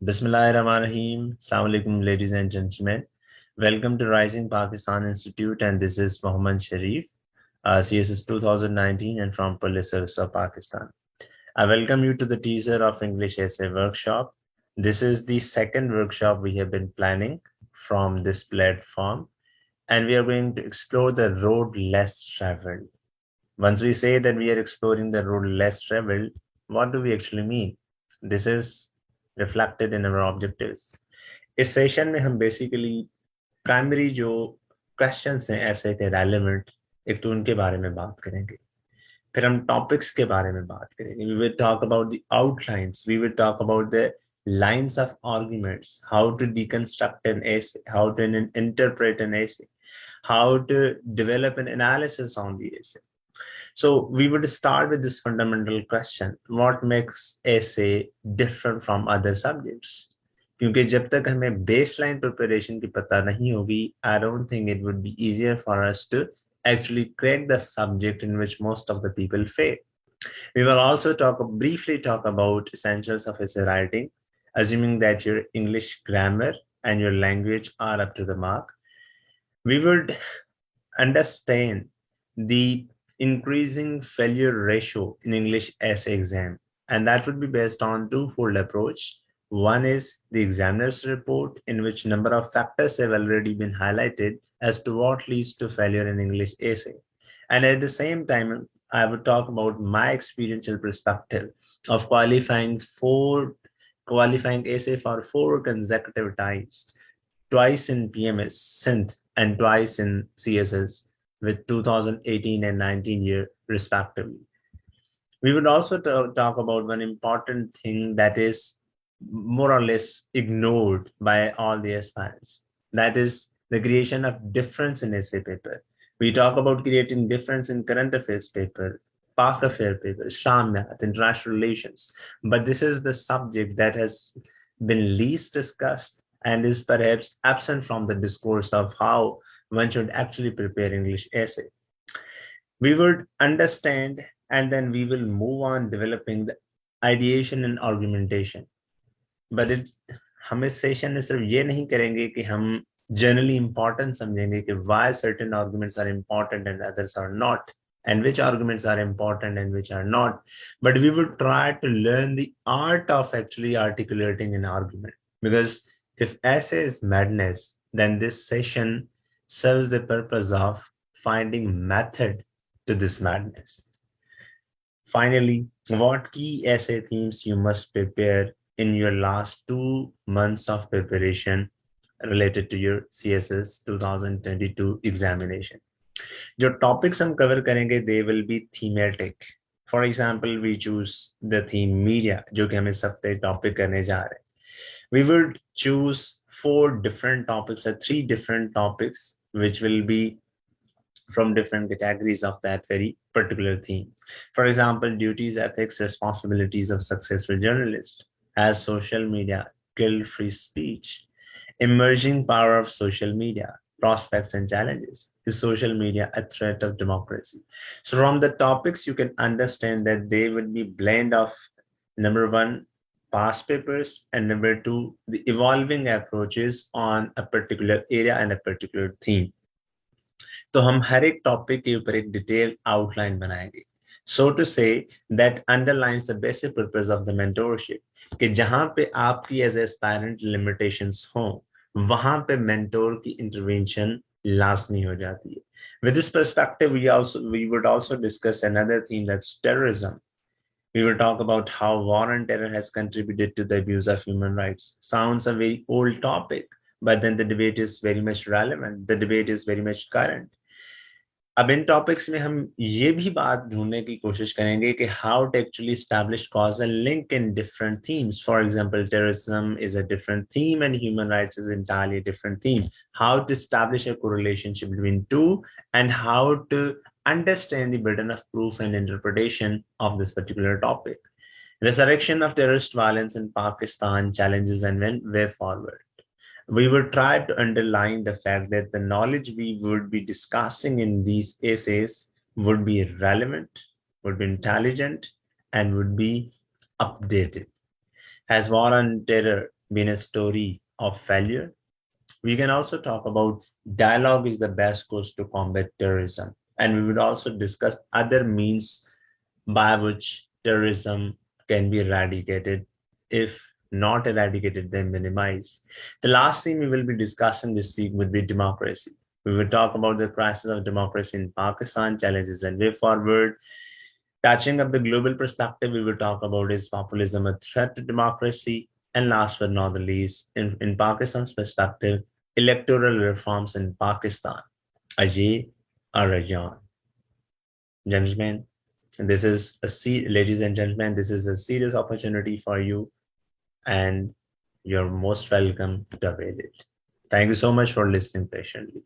Bismillahirrahmanirrahim. Assalamu alaikum, ladies and gentlemen. Welcome to Rising Pakistan Institute, and this is Mohammed Sharif, CSS 2019, and from Police Service of Pakistan. I welcome you to the teaser of English Essay Workshop. This is the second workshop we have been planning from this platform, and we are going to explore the road less traveled. Once we say that we are exploring the road less traveled, what do we actually mean? This is reflected in our objectives. इस session में हम basically primary जो questions हैं ऐसे के relevant एक तो उनके बारे में बात करेंगे, फिर हम टॉपिक्स के बारे में बात करेंगे. We will talk about the outlines, we will talk about the lines of arguments, how to deconstruct an essay, how to interpret an essay, how to develop an analysis on the essay. So we would start with this fundamental question: what makes essay different from other subjects? क्योंकि जब तक हमें baseline preparation की पता नहीं होगी, I don't think it would be easier for us to actually crack the subject in which most of the people fail. We will also briefly talk about essentials of essay writing, assuming that your English grammar and your language are up to the mark. We would understand the increasing failure ratio in English essay exam, and that would be based on twofold approach. One is the examiner's report, in which number of factors have already been highlighted as to what leads to failure in English essay. And at the same time, I would talk about my experiential perspective of qualifying essay for 4 consecutive times, twice in PMS, synth, and twice in CSS, with 2018 and 19 year respectively. We would also talk about one important thing that is more or less ignored by all the aspirants. That is the creation of difference in essay paper. We talk about creating difference in current affairs paper, past affair paper, Islam math, international relations. But this is the subject that has been least discussed and is perhaps absent from the discourse of how one should actually prepare English essay. We would understand, and then we will move on developing the ideation and argumentation. But हम इस session में सिर्फ ये नहीं करेंगे कि हम generally important समझेंगे कि why certain arguments are important and others are not, and which arguments are important and which are not. But we would try to learn the art of actually articulating an argument, because if essay is madness, then this session serves the purpose of finding method to this madness. Finally, what key essay themes you must prepare in your last 2 months of preparation related to your CSS 2022 examination. जो topics हम cover करेंगे, they will be thematic. For example, we choose the theme media, जो कि हम इस हफ्ते topic करने जा रहे हैं. We will choose 4 different topics or 3 different topics, which will be from different categories of that very particular theme. For example, duties, ethics, responsibilities of successful journalists, as social media killed free speech, emerging power of social media, prospects and challenges. Is social media a threat of democracy? So from the topics, you can understand that they would be blend of number 1, past papers, and number 2, the evolving approaches on a particular area and a particular theme. तो हम हर एक topic के ऊपर एक detail outline बनाएंगे. So to say that underlines the basic purpose of the mentorship, कि जहां पे आपकी as aspirant limitations हो, वहां पे mentor की intervention लाजमी हो जाती है. With this perspective, we would also discuss another theme, that's terrorism. We will talk about how war and terror has contributed to the abuse of human rights. Sounds a very old topic, but then the debate is very much relevant. The debate is very much current. अब इन topics में हम ये भी बात ढूंढने की कोशिश करेंगे कि how to actually establish causal link in different themes. For example, terrorism is a different theme and human rights is entirely a different theme. How to establish a correlation between two, and how to understand the burden of proof and interpretation of this particular topic. Resurrection of terrorist violence in Pakistan, challenges and way forward. We would try to underline the fact that the knowledge we would be discussing in these essays would be relevant, would be intelligent, and would be updated. Has war on terror been a story of failure? We can also talk about dialogue is the best course to combat terrorism. And we would also discuss other means by which terrorism can be eradicated, if not eradicated, then minimized. The last thing we will be discussing this week would be democracy. We will talk about the crisis of democracy in Pakistan, challenges and way forward. Touching up the global perspective, we will talk about is populism a threat to democracy? And last but not the least, in Pakistan's perspective, electoral reforms in Pakistan. Ajay or Rajan. Gentlemen, ladies and gentlemen, this is a serious opportunity for you, and you're most welcome to avail it. Thank you so much for listening patiently.